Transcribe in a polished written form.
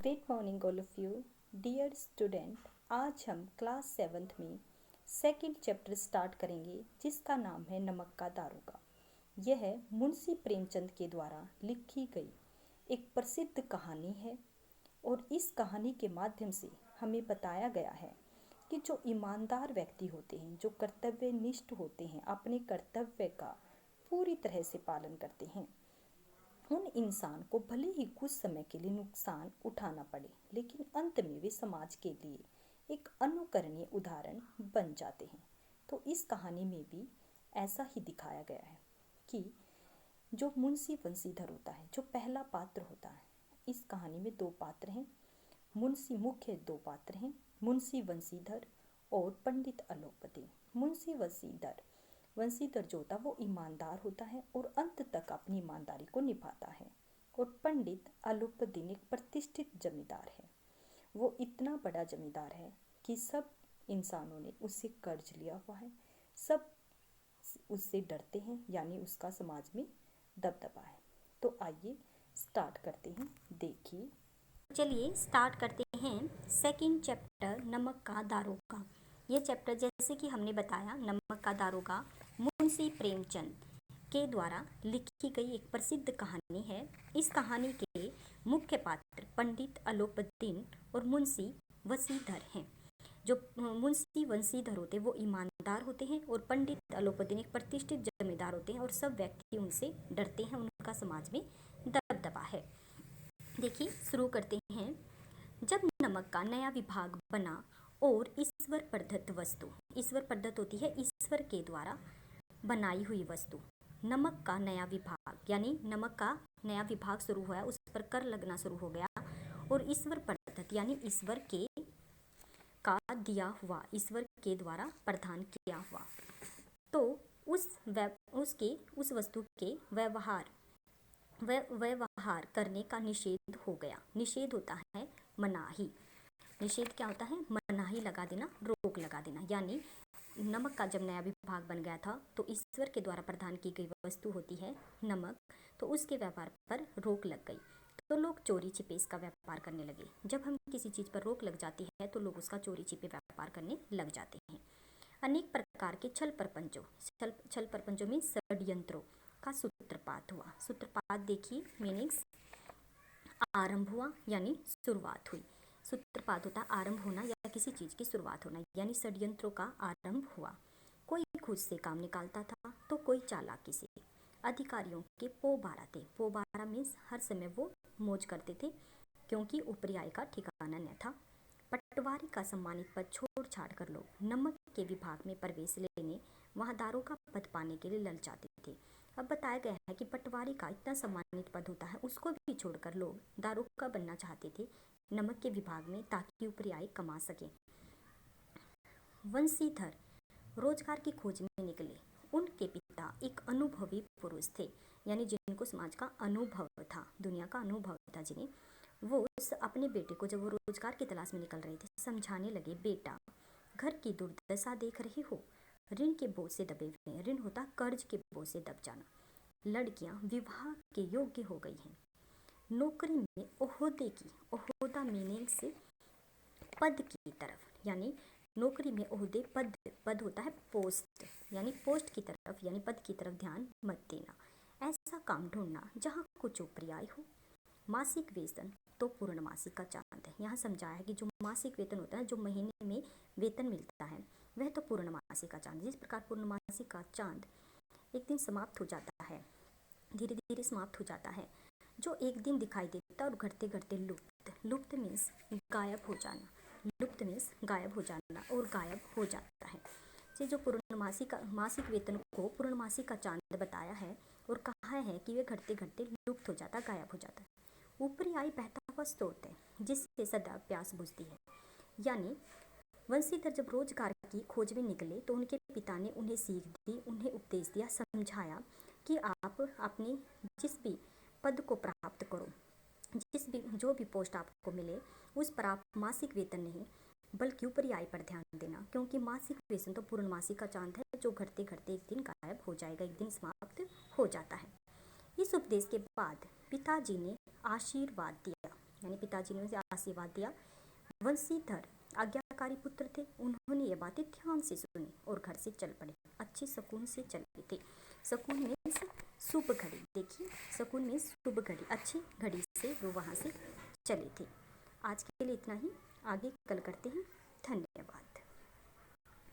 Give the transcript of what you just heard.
Great morning all of you dear student. आज हम class 7th में सेकंड चैप्टर स्टार्ट करेंगे जिसका नाम है नमक का दारोगा। यह मुंशी प्रेमचंद के द्वारा लिखी गई एक प्रसिद्ध कहानी है और इस कहानी के माध्यम से हमें बताया गया है कि जो ईमानदार व्यक्ति होते हैं, जो कर्तव्यनिष्ठ होते हैं, अपने कर्तव्य का पूरी तरह से पालन करते हैं, उन इंसान को भले ही कुछ समय के लिए नुकसान उठाना पड़े, लेकिन अंत में वे समाज के लिए एक अनुकरणीय उदाहरण बन जाते हैं। तो इस कहानी में भी ऐसा ही दिखाया गया है कि जो मुंशी वंशीधर होता है, जो पहला पात्र होता है, इस कहानी में दो पात्र हैं। मुख्य दो पात्र हैं, मुंशी वंशीधर और पंडित अलोपति। मुंशी वंशीधर जो होता है वो ईमानदार होता है और अंत तक अपनी ईमानदारी को निभाता है। और पंडित अलोपदीन एक प्रतिष्ठित जमींदार है। वो इतना बड़ा जमींदार है कि सब इंसानों ने उससे कर्ज लिया हुआ है, सब उससे डरते हैं, यानी उसका समाज में दबदबा है। तो आइए स्टार्ट करते हैं। देखिए, चलिए स्टार्ट करते हैं सेकंड चैप्टर नमक का दारोगा। ये चैप्टर जैसे कि हमने बताया, नमक का दारोगा मुंशी प्रेमचंद के द्वारा लिखी गई एक प्रसिद्ध कहानी है। इस कहानी के मुख्य पात्र पंडित अलोपदीन और मुंशी वंशीधर हैं। जो मुंशी वंशीधर होते हैं वो ईमानदार होते हैं और पंडित अलोपदीन एक प्रतिष्ठित जमींदार होते हैं और सब व्यक्ति उनसे डरते हैं, उनका समाज में दबदबा है। देखिए शुरू करते हैं। जब नमक का नया विभाग बना और ईश्वर प्रदत्त वस्तु, ईश्वर प्रदत्त होती है ईश्वर के द्वारा बनाई हुई वस्तु, नमक का नया विभाग यानी नमक का नया विभाग शुरू हुआ, उस पर कर लगना शुरू हो गया और ईश्वर प्रदत्त यानी ईश्वर के का दिया हुआ, ईश्वर के द्वारा प्रदान किया हुआ, तो उस वस्तु के व्यवहार करने का निषेध हो गया। निषेध होता है मनाही। निषेध क्या होता है? मनाही लगा देना, रोक लगा देना। यानी नमक का जब नया विभाग बन गया था तो ईश्वर के द्वारा प्रदान की गई वस्तु होती है नमक, तो उसके व्यापार पर रोक लग गई। तो लोग चोरी छिपे इसका व्यापार करने लगे। जब हम किसी चीज़ पर रोक लग जाती है तो लोग उसका चोरी छिपे व्यापार करने लग जाते हैं। अनेक प्रकार के छल प्रपंचों में षड्यंत्रों का सूत्रपात हुआ। सूत्रपात देखिए मीनिंग्स, आरंभ हुआ यानी शुरुआत हुई। सूत्रपात होता आरंभ होना या किसी चीज़ की शुरुआत होना, यानी षड्यंत्रों का आरंभ हुआ। कोई खुद से काम निकालता था तो कोई चालाकी से। अधिकारियों के पोबारा थे। पोबारा मीन्स हर समय वो मौज करते थे क्योंकि ऊपरी आय का ठिकाना न था। पटवारी का सम्मानित पद छोड़ छाड़ कर लोग नमक के विभाग में प्रवेश लेने वहाँ दारोगा पद पाने के लिए ललचाते थे। अब बताया गया है कि पटवारी का इतना सम्मानित पद होता है, उसको भी छोड़कर लोग दारोगा बनना चाहते थे नमक के विभाग में, ताकि ऊपरी आय कमा सके। वंशीधर रोजगार की खोज में निकले। उनके पिता एक अनुभवी पुरुष थे, यानी जिनको समाज का अनुभव था, दुनिया का अनुभव था जिन्हें, वो अपने बेटे को जब वो रोजगार की तलाश में निकल रहे थे समझाने लगे, बेटा घर की दुर्दशा देख रही हो, ऋण के बोझ से दबे हुए हैं। ऋण होता कर्ज के बोझ से दब जाना। लड़कियां विवाह के योग्य हो गई हैं। नौकरी में ओहदा मीनिंग से पद की तरफ, यानी नौकरी में ओहदे पद होता है पोस्ट, यानी पोस्ट की तरफ यानी पद की तरफ ध्यान मत देना। ऐसा काम ढूंढना जहाँ कुछ ऊपरी आय हो। मासिक वेतन तो पूर्णमासी का चांद है। यहाँ समझाया है कि जो मासिक वेतन होता है, जो महीने में वेतन मिलता है, वह तो पूर्णमासी का चांद। जिस प्रकार पूर्णमासी का चांद एक दिन समाप्त हो जाता है, धीरे धीरे समाप्त हो जाता है, जो एक दिन दिखाई देता और घटते घटते लुप्त मीन्स गायब हो जाना, लुप्त मीन्स गायब हो जाना और गायब हो जाता है। जो पूर्णमासी का मासिक वेतन को पूर्णमासी का चांद बताया है और कहा है कि वे घटते घटते लुप्त हो जाता, गायब हो जाता है। ऊपरी आय बहता हुआ स्रोत है जिससे सदा प्यास बुझती है। यानी वंशीधर जब रोजगार की खोज में निकले तो उनके पिता ने उन्हें सीख दी, उन्हें उपदेश दिया, समझाया कि आप अपने जिस भी पद को प्राप्त करो, जो भी पोस्ट आपको मिले, उस पर आप मासिक वेतन नहीं बल्कि ऊपरी आय पर ध्यान देना, क्योंकि मासिक वेतन तो पूर्णमासी का चांद है, जो घटते घटते एक दिन गायब हो जाएगा, एक दिन समाप्त हो जाता है। इस उपदेश के बाद पिताजी ने आशीर्वाद दिया यानी पिताजी ने उसे आशीर्वाद दिया। वंशीधर आज्ञाकारी पुत्र थे, उन्होंने ये बातें ध्यान से सुनी और घर से चल पड़े। अच्छे शकुन से चले थे। शकुन में शुभ घड़ी, देखिए शकुन में शुभ घड़ी, अच्छी घड़ी से वो वहाँ से चले थे। आज के लिए इतना ही, आगे कल करते हैं। धन्यवाद।